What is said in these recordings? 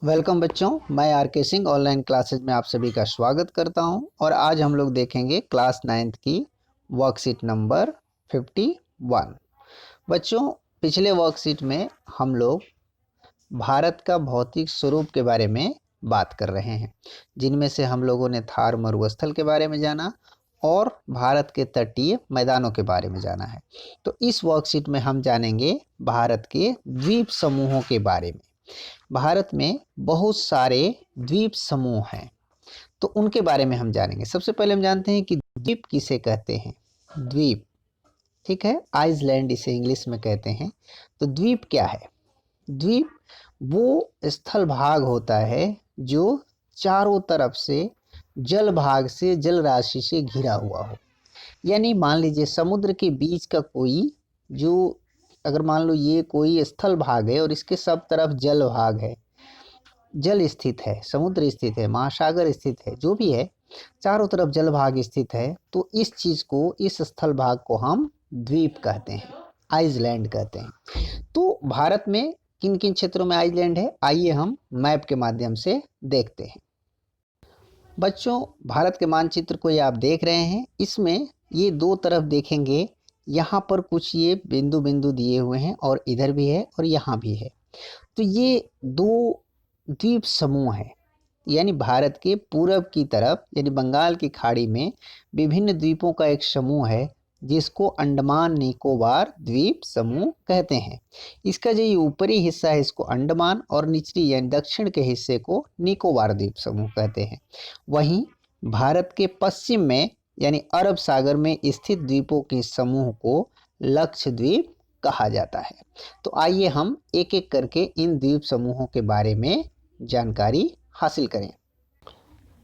Welcome बच्चों, मैं are के सिंह ऑनलाइन क्लासेज में आप सभी का स्वागत करता हूं। और आज हम लोग देखेंगे क्लास 9th की वर्कशीट नंबर 51। बच्चों, पिछले वर्कशीट में हम लोग भारत का भौतिक स्वरूप के बारे में बात कर रहे हैं, जिनमें से हम लोगों ने थार मरुस्थल के बारे में जाना और भारत के तटीय मैदानों के बारे में जाना है। तो इस वर्कशीट में हम जानेंगे भारत के द्वीप समूहों के बारे में। भारत में बहुत सारे द्वीप समूह हैं, तो उनके बारे में हम जानेंगे। सबसे पहले हम जानते हैं कि द्वीप किसे कहते हैं। द्वीप, ठीक है, आइसलैंड इसे इंग्लिश में कहते हैं। तो द्वीप क्या है? द्वीप वो स्थल भाग होता है जो चारों तरफ से जल भाग से, जल राशि से घिरा हुआ हो। यानी मान लीजिए समुद्र के बीच का कोई जो, अगर मान लो ये कोई स्थल भाग है और इसके सब तरफ जल भाग है, जल स्थित है, समुद्र स्थित है, महासागर स्थित है, जो भी है, चारों तरफ जल भाग स्थित है, तो इस चीज को, इस स्थल भाग को हम द्वीप कहते हैं, आइसलैंड कहते हैं। तो भारत में किन किन क्षेत्रों में आइसलैंड है, आइए हम मैप के माध्यम से देखते हैं। बच्चों, भारत के मानचित्र को ये आप देख रहे हैं, इसमें ये दो तरफ देखेंगे, यहाँ पर कुछ ये बिंदु बिंदु दिए हुए हैं और इधर भी है और यहाँ भी है। तो ये दो द्वीप समूह है। यानी भारत के पूरब की तरफ, यानी बंगाल की खाड़ी में विभिन्न द्वीपों का एक समूह है, जिसको अंडमान निकोबार द्वीप समूह कहते हैं। इसका जो ये ऊपरी हिस्सा है इसको अंडमान और निचली यानी दक्षिण के हिस्से को निकोबार द्वीप समूह कहते हैं। वहीं भारत के पश्चिम में यानी अरब सागर में स्थित द्वीपों के समूह को लक्षद्वीप कहा जाता है। तो आइए हम एक एक करके इन द्वीप समूहों के बारे में जानकारी हासिल करें।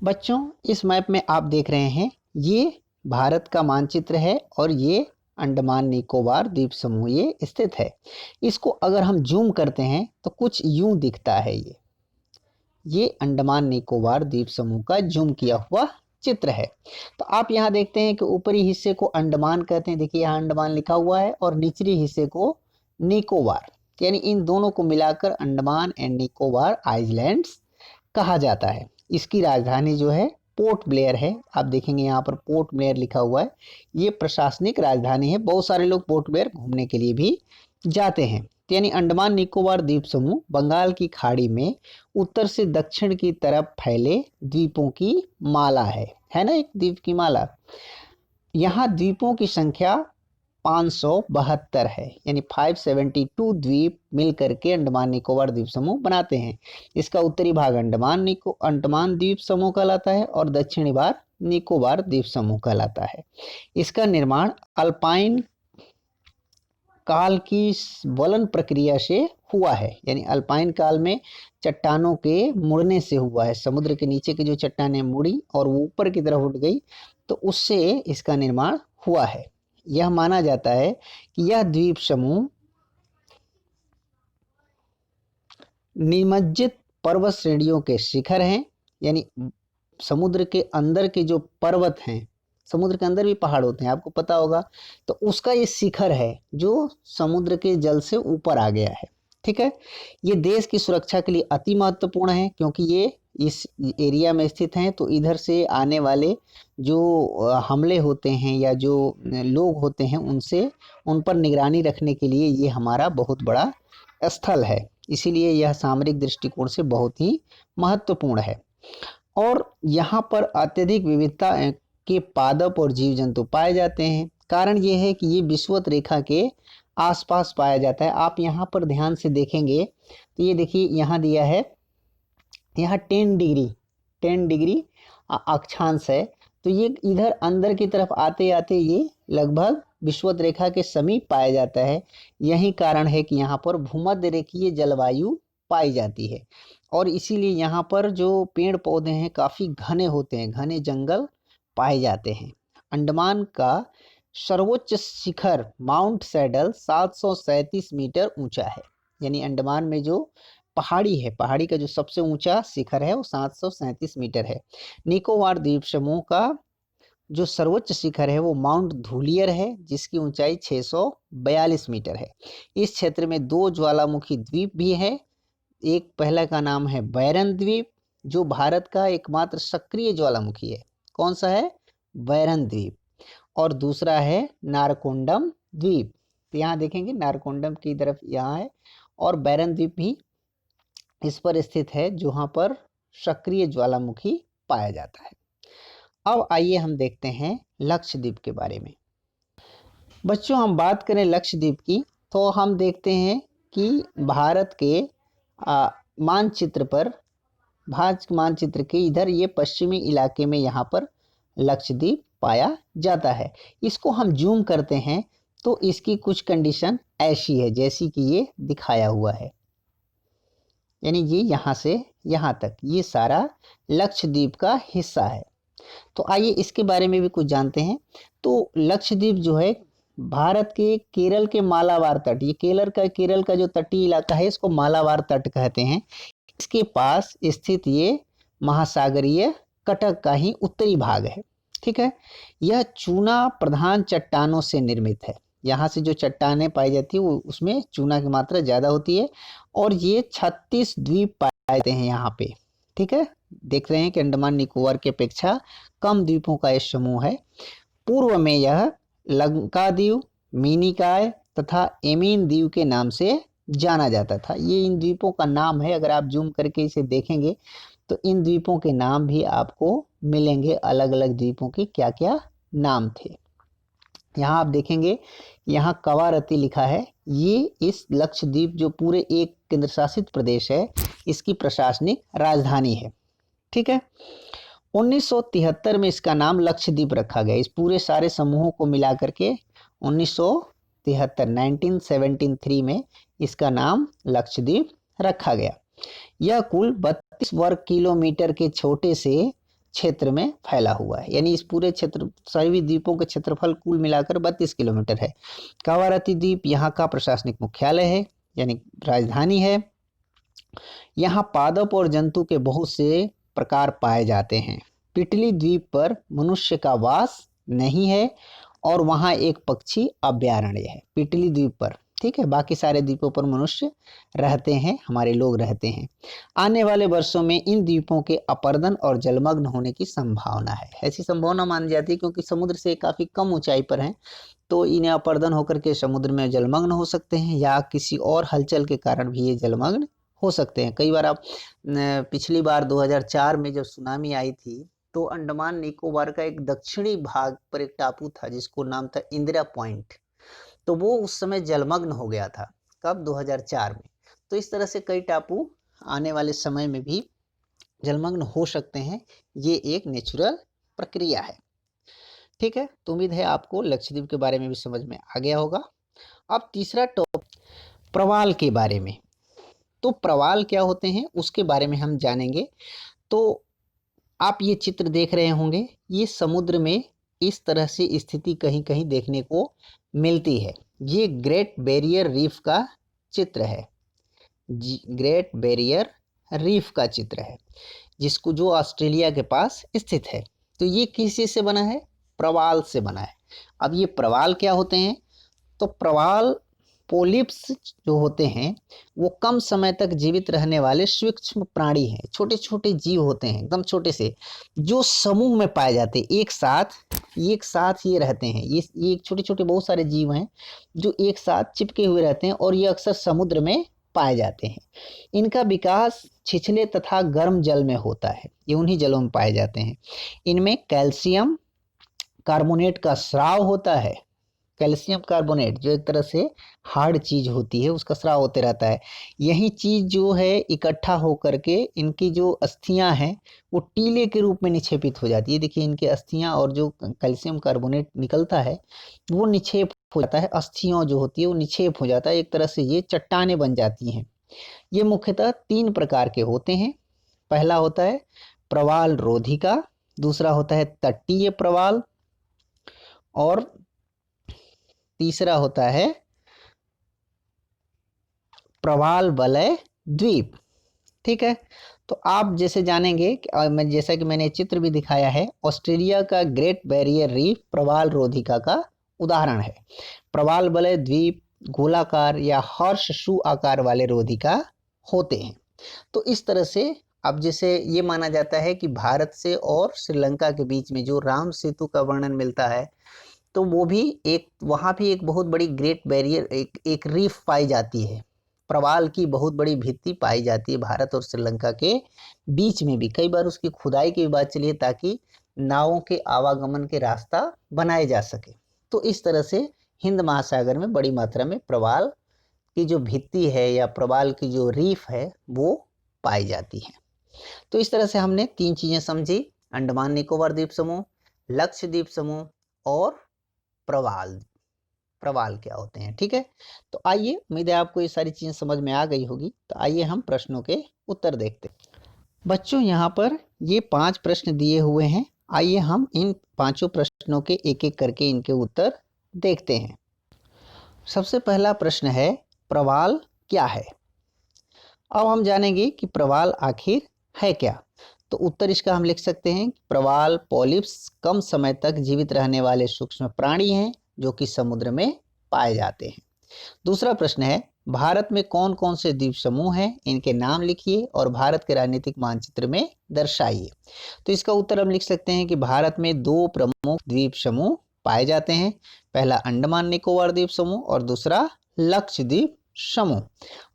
बच्चों, इस मैप में आप देख रहे हैं, ये भारत का मानचित्र है और ये अंडमान निकोबार द्वीप समूह ये स्थित है। इसको अगर हम जूम करते हैं तो कुछ यूं दिखता है। ये अंडमान निकोबार द्वीप समूह का जूम किया हुआ चित्र है। तो आप यहाँ देखते हैं कि ऊपरी हिस्से को अंडमान कहते हैं, देखिए यहाँ अंडमान लिखा हुआ है, और निचली हिस्से को निकोबार, यानी इन दोनों को मिलाकर अंडमान एंड निकोबार आइसलैंड्स कहा जाता है। इसकी राजधानी जो है पोर्ट ब्लेयर है। आप देखेंगे यहाँ पर पोर्ट ब्लेयर लिखा हुआ है, ये प्रशासनिक राजधानी है। बहुत सारे लोग पोर्ट ब्लेयर घूमने के लिए भी जाते हैं। यानी अंडमान निकोबार द्वीप समूह बंगाल की खाड़ी में उत्तर से दक्षिण की तरफ फैले द्वीपों की माला है ना, एक द्वीप की माला। यहाँ द्वीपों की संख्या 572 है, यानी 572 द्वीप मिलकर के अंडमान निकोबार द्वीप समूह बनाते हैं। इसका उत्तरी भाग अंडमान द्वीप समूह कहलाता है और दक्षिणी भाग निकोबार द्वीप समूह कहलाता है। इसका निर्माण अल्पाइन काल की वलन प्रक्रिया से हुआ है, यानी अल्पाइन काल में चट्टानों के मुड़ने से हुआ है। समुद्र के नीचे की जो चट्टानें मुड़ी और वो ऊपर की तरफ उठ गई, तो उससे इसका निर्माण हुआ है। यह माना जाता है कि यह द्वीप समूह निमज्जित पर्वत श्रेणियों के शिखर हैं, यानी समुद्र के अंदर के जो पर्वत हैं, समुद्र के अंदर भी पहाड़ होते हैं, आपको पता होगा, तो उसका ये शिखर है जो समुद्र के जल से ऊपर आ गया है। ठीक है, ये देश की सुरक्षा के लिए अति महत्वपूर्ण है, क्योंकि ये इस एरिया में स्थित हैं, तो इधर से आने वाले जो हमले होते हैं या जो लोग होते हैं, उन पर निगरानी रखने के लिए ये हमारा बहुत बड़ा स्थल है। इसीलिए यह सामरिक दृष्टिकोण से बहुत ही महत्वपूर्ण है। और यहाँ पर अत्यधिक विविधता के पादप और जीव जंतु पाए जाते हैं। कारण ये है कि ये विषुवत रेखा के आसपास पाया जाता है। आप यहाँ पर ध्यान से देखेंगे तो ये देखिए यहाँ दिया है, यहाँ 10 डिग्री अक्षांश है। तो ये इधर अंदर की तरफ आते आते ये लगभग विषुवत रेखा के समीप पाया जाता है। यही कारण है कि यहाँ पर भूमध्य रेखीय जलवायु पाई जाती है, और इसीलिए यहाँ पर जो पेड़ पौधे हैं काफ़ी घने होते हैं, घने जंगल पाए जाते हैं। अंडमान का सर्वोच्च शिखर माउंट सैडल 737 मीटर ऊंचा है। यानी अंडमान में जो पहाड़ी है, पहाड़ी का जो सबसे ऊंचा शिखर है वो 737 मीटर है। निकोबार द्वीप समूह का जो सर्वोच्च शिखर है वो माउंट धूलियर है, जिसकी ऊंचाई 642 मीटर है। इस क्षेत्र में 2 ज्वालामुखी द्वीप भी है, एक पहला का नाम है बैरन द्वीप, जो भारत का एकमात्र सक्रिय ज्वालामुखी है। कौन सा है? बैरन द्वीप। और दूसरा है नारकोंडम द्वीप। तो यहाँ देखेंगे नारकोंडम की तरफ यहाँ है, और बैरन द्वीप भी इस पर स्थित है जहाँ पर सक्रिय ज्वालामुखी पाया जाता है। अब आइए हम देखते हैं लक्षद्वीप के बारे में। बच्चों, हम बात करें लक्षद्वीप की तो हम देखते हैं कि भारत के मानचित्र पर, भारत मानचित्र के इधर ये पश्चिमी इलाके में यहाँ पर लक्षद्वीप पाया जाता है। इसको हम जूम करते हैं तो इसकी कुछ कंडीशन ऐसी है जैसी कि ये दिखाया हुआ है, यानी ये यहाँ से यहाँ तक ये सारा लक्षद्वीप का हिस्सा है। तो आइए इसके बारे में भी कुछ जानते हैं। तो लक्षद्वीप जो है भारत के केरल के मालाबार तट, ये केरल का जो तटीय इलाका है इसको मालाबार तट कहते हैं। इसके पास स्थित ये महासागरीय कटक का ही उत्तरी भाग है। ठीक है, यह चूना प्रधान चट्टानों से निर्मित है। यहाँ से जो चट्टानें पाई जाती है वो उसमें चूना की मात्रा ज़्यादा होती है, और ये 36 द्वीप पाए जाते हैं यहाँ पे। ठीक है, देख रहे हैं कि अंडमान निकोबार की अपेक्षा कम द्वीपों का यह समूह है। पूर्व में यह लंकादीव, मिनिकॉय तथा एमीन द्वीप के नाम से जाना जाता था। ये इन द्वीपों का नाम है। अगर आप जूम करके इसे देखेंगे तो इन द्वीपों के नाम भी आपको मिलेंगे, अलग अलग द्वीपों के क्या क्या नाम थे। यहाँ आप देखेंगे, यहाँ कवारती लिखा है। ये इस लक्षद्वीप जो पूरे एक केंद्र शासित प्रदेश है, इसकी प्रशासनिक राजधानी है। ठीक है, 1973 में इसका नाम लक्षद्वीप रखा गया। इस पूरे सारे समूहों को मिला करके 1973 में इसका नाम लक्षद्वीप रखा गया। यह कुल 32 वर्ग किलोमीटर के छोटे से क्षेत्र में फैला हुआ है, यानी इस पूरे क्षेत्र सभी द्वीपों के क्षेत्रफल कुल मिलाकर 32 किलोमीटर है। कवारती द्वीप यहाँ का प्रशासनिक मुख्यालय है, यानी राजधानी है। यहाँ पादप और जंतु के बहुत से प्रकार पाए जाते हैं। पिटली द्वीप पर मनुष्य का वास नहीं है, और वहाँ एक पक्षी अभ्यारण्य है पिटली द्वीप पर। ठीक है, बाकी सारे द्वीपों पर मनुष्य रहते हैं, हमारे लोग रहते हैं। आने वाले वर्षों में इन द्वीपों के अपरदन और जलमग्न होने की संभावना है। ऐसी संभावना मानी जाती है क्योंकि समुद्र से काफ़ी कम ऊंचाई पर हैं, तो इन्हें अपरदन होकर के समुद्र में जलमग्न हो सकते हैं, या किसी और हलचल के कारण भी ये जलमग्न हो सकते हैं। कई बार आप पिछली बार 2004 में जब सुनामी आई थी तो अंडमान निकोबार का एक दक्षिणी भाग पर एक टापू था जिसको नाम था इंदिरा पॉइंट, तो वो उस समय जलमग्न हो गया था। कब? 2004 में। तो इस तरह से कई टापू आने वाले समय में भी जलमग्न हो सकते हैं। ये एक नेचुरल प्रक्रिया है। ठीक है, तो उम्मीद है आपको लक्षद्वीप के बारे में भी समझ में आ गया होगा। अब तीसरा टॉपिक प्रवाल के बारे में। तो प्रवाल क्या होते हैं उसके बारे में हम जानेंगे। तो आप ये चित्र देख रहे होंगे, ये समुद्र में इस तरह से स्थिति कहीं कहीं देखने को मिलती है। ये ग्रेट बैरियर रीफ का चित्र है, ग्रेट बैरियर रीफ का चित्र है, जिसको जो ऑस्ट्रेलिया के पास स्थित है। तो ये किस चीज़ से बना है? प्रवाल से बना है। अब ये प्रवाल क्या होते हैं? तो प्रवाल पोलिप्स जो होते हैं वो कम समय तक जीवित रहने वाले सूक्ष्म प्राणी हैं, छोटे छोटे जीव होते हैं, एकदम छोटे से, जो समूह में पाए जाते हैं। एक साथ ये रहते हैं। ये छोटे छोटे बहुत सारे जीव हैं जो एक साथ चिपके हुए रहते हैं, और ये अक्सर समुद्र में पाए जाते हैं। इनका विकास छिछले तथा गर्म जल में होता है, ये उन्हीं जलों में पाए जाते हैं। इनमें कैल्शियम कार्बोनेट का स्राव होता है। कैल्शियम कार्बोनेट जो एक तरह से हार्ड चीज होती है, उसका स्राव होते रहता है। यही चीज जो है इकट्ठा होकर के इनकी जो अस्थियां हैं वो टीले के रूप में निक्षेपित हो जाती है। देखिए, इनके अस्थियां और जो कैल्शियम कार्बोनेट निकलता है वो निक्षेप हो जाता है। अस्थियां जो होती है वो निक्षेप हो जाता है, एक तरह से ये चट्टानें बन जाती हैं। ये मुख्यतः 3 प्रकार के होते हैं। पहला होता है प्रवाल रोधिका, दूसरा होता है तटीय प्रवाल, और तीसरा होता है प्रवाल वलय द्वीप। ठीक है, तो आप जैसे जानेंगे कि जैसा कि मैंने चित्र भी दिखाया है, ऑस्ट्रेलिया का ग्रेट बैरियर रीफ प्रवाल रोधिका का उदाहरण है। प्रवाल वलय द्वीप गोलाकार या हॉर्स शू आकार वाले रोधिका होते हैं। तो इस तरह से अब जैसे ये माना जाता है कि भारत से और श्रीलंका के बीच में जो राम सेतु का वर्णन मिलता है, तो वो भी एक वहाँ भी एक बहुत बड़ी ग्रेट बैरियर एक रीफ पाई जाती है, प्रवाल की बहुत बड़ी भित्ति पाई जाती है भारत और श्रीलंका के बीच में भी। कई बार उसकी खुदाई की भी बात चली है ताकि नावों के आवागमन के रास्ता बनाए जा सके। तो इस तरह से हिंद महासागर में बड़ी मात्रा में प्रवाल की जो भित्ति है या प्रवाल की जो रीफ है वो पाई जाती है। तो इस तरह से हमने 3 चीजें समझी, अंडमान निकोबार द्वीप समूह, लक्षद्वीप समूह और प्रवाल। प्रवाल क्या होते हैं, ठीक है। तो आइए, उम्मीद है आपको ये सारी चीजें समझ में आ गई होगी। तो आइए हम प्रश्नों के उत्तर देखते हैं। बच्चों, यहाँ पर ये 5 प्रश्न दिए हुए हैं। आइए हम इन 5 प्रश्नों के एक एक करके इनके उत्तर देखते हैं। सबसे पहला प्रश्न है, प्रवाल क्या है। अब हम जानेंगे कि प्रवाल आखिर है क्या। तो उत्तर इसका हम लिख सकते हैं, प्रवाल पॉलिप्स कम समय तक जीवित रहने वाले सूक्ष्म प्राणी हैं जो कि समुद्र में पाए जाते हैं। दूसरा प्रश्न है, भारत में कौन कौन से द्वीप समूह हैं, इनके नाम लिखिए और भारत के राजनीतिक मानचित्र में दर्शाइए। तो इसका उत्तर हम लिख सकते हैं कि भारत में 2 प्रमुख द्वीप समूह पाए जाते हैं, पहला अंडमान निकोबार द्वीप समूह और दूसरा लक्षद्वीप समूह।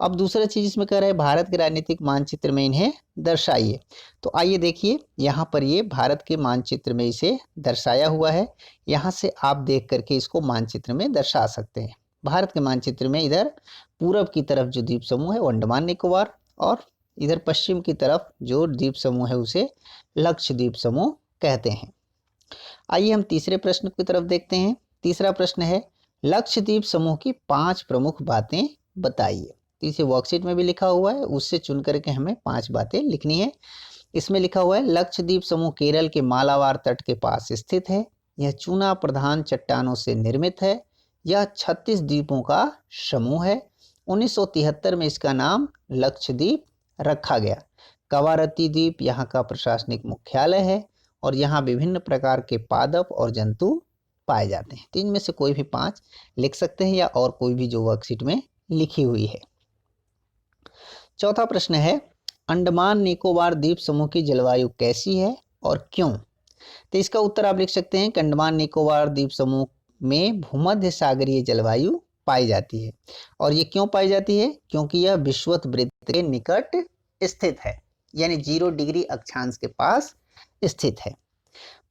अब दूसरा चीज इसमें कह रहे हैं, भारत के राजनीतिक मानचित्र में इन्हें दर्शाइए। तो आइए देखिए, यहाँ पर ये भारत के मानचित्र में इसे दर्शाया हुआ है। यहाँ से आप देख करके इसको मानचित्र में दर्शा सकते हैं। भारत के मानचित्र में इधर पूरब की तरफ जो द्वीप समूह है वो अंडमान निकोबार, और इधर पश्चिम की तरफ जो द्वीप समूह है उसे लक्षद्वीप समूह कहते हैं। आइए हम तीसरे प्रश्न की तरफ देखते हैं। तीसरा प्रश्न है, लक्षद्वीप समूह की 5 प्रमुख बातें बताइए। तो इसे वर्कशीट में भी लिखा हुआ है, उससे चुन करके हमें 5 बातें लिखनी है। इसमें लिखा हुआ है, लक्षद्वीप समूह केरल के मालाबार तट के पास स्थित है। यह चूना प्रधान चट्टानों से निर्मित है। यह 36 द्वीपों का समूह है। 1973 में इसका नाम लक्षद्वीप रखा गया। कवारती द्वीप यहाँ का प्रशासनिक मुख्यालय है और यहाँ विभिन्न प्रकार के पादप और जंतु पाए जाते हैं। तो इनमें से कोई भी 5 लिख सकते हैं या और कोई भी जो वर्कशीट में लिखी हुई है। चौथा प्रश्न है, अंडमान निकोबार द्वीप समूह की जलवायु कैसी है और क्यों। तो इसका उत्तर आप लिख सकते हैं कि अंडमान निकोबार द्वीप समूह में भूमध्य सागरीय जलवायु पाई जाती है। और ये क्यों पाई जाती है, क्योंकि यह विषुवत वृत्त के निकट स्थित है, यानी 0 डिग्री अक्षांश के पास स्थित है।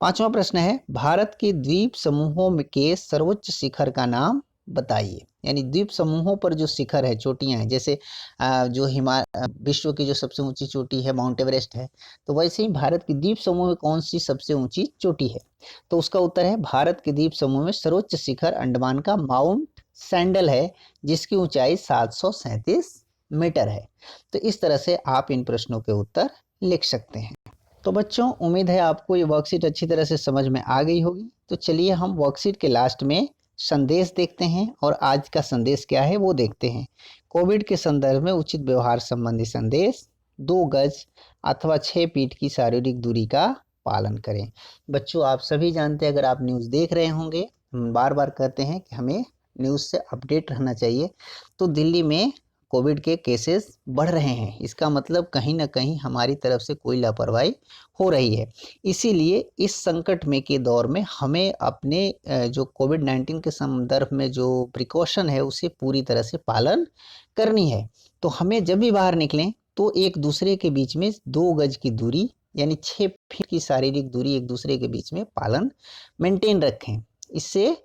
पांचवा प्रश्न है, भारत के द्वीप समूहों के सर्वोच्च शिखर का नाम बताइए। यानी द्वीप समूहों पर जो शिखर है, चोटियां हैं, जैसे जो विश्व की जो सबसे ऊंची चोटी है माउंट एवरेस्ट है, तो वैसे ही भारत की द्वीप समूह में कौन सी सबसे ऊंची चोटी है। तो उसका उत्तर है, भारत के द्वीप समूह में सर्वोच्च शिखर अंडमान का माउंट सैंडल है, जिसकी ऊंचाई 737 मीटर है। तो इस तरह से आप इन प्रश्नों के उत्तर लिख सकते हैं। तो बच्चों, उम्मीद है आपको ये वर्कशीट अच्छी तरह से समझ में आ गई होगी। तो चलिए हम वर्कशीट के लास्ट में संदेश देखते हैं, और आज का संदेश क्या है वो देखते हैं। कोविड के संदर्भ में उचित व्यवहार संबंधी संदेश, 2 गज अथवा 6 फीट की शारीरिक दूरी का पालन करें। बच्चों, आप सभी जानते हैं, अगर आप न्यूज़ देख रहे होंगे, हम बार बार कहते हैं कि हमें न्यूज़ से अपडेट रहना चाहिए। तो दिल्ली में कोविड के केसेस बढ़ रहे हैं, इसका मतलब कहीं ना कहीं हमारी तरफ से कोई लापरवाही हो रही है। इसीलिए इस संकट में के दौर में हमें अपने जो कोविड-19 के संदर्भ में जो प्रिकॉशन है उसे पूरी तरह से पालन करनी है। तो हमें जब भी बाहर निकलें तो एक दूसरे के बीच में 2 गज की दूरी यानी 6 फीट की शारीरिक दूरी एक दूसरे के बीच में पालन मेंटेन रखें। इससे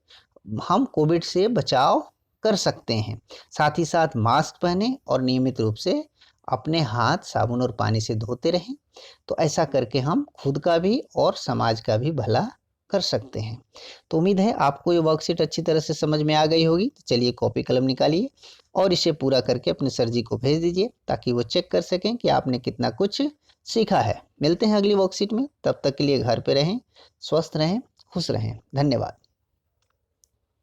हम कोविड से बचाव कर सकते हैं। साथ ही साथ मास्क पहने और नियमित रूप से अपने हाथ साबुन और पानी से धोते रहें। तो ऐसा करके हम खुद का भी और समाज का भी भला कर सकते हैं। तो उम्मीद है आपको ये वर्कशीट अच्छी तरह से समझ में आ गई होगी। तो चलिए कॉपी कलम निकालिए और इसे पूरा करके अपने सर जी को भेज दीजिए, ताकि वो चेक कर सकें कि आपने कितना कुछ सीखा है। मिलते हैं अगली वर्कशीट में, तब तक के लिए घर पे रहें, स्वस्थ रहें, खुश रहें। धन्यवाद।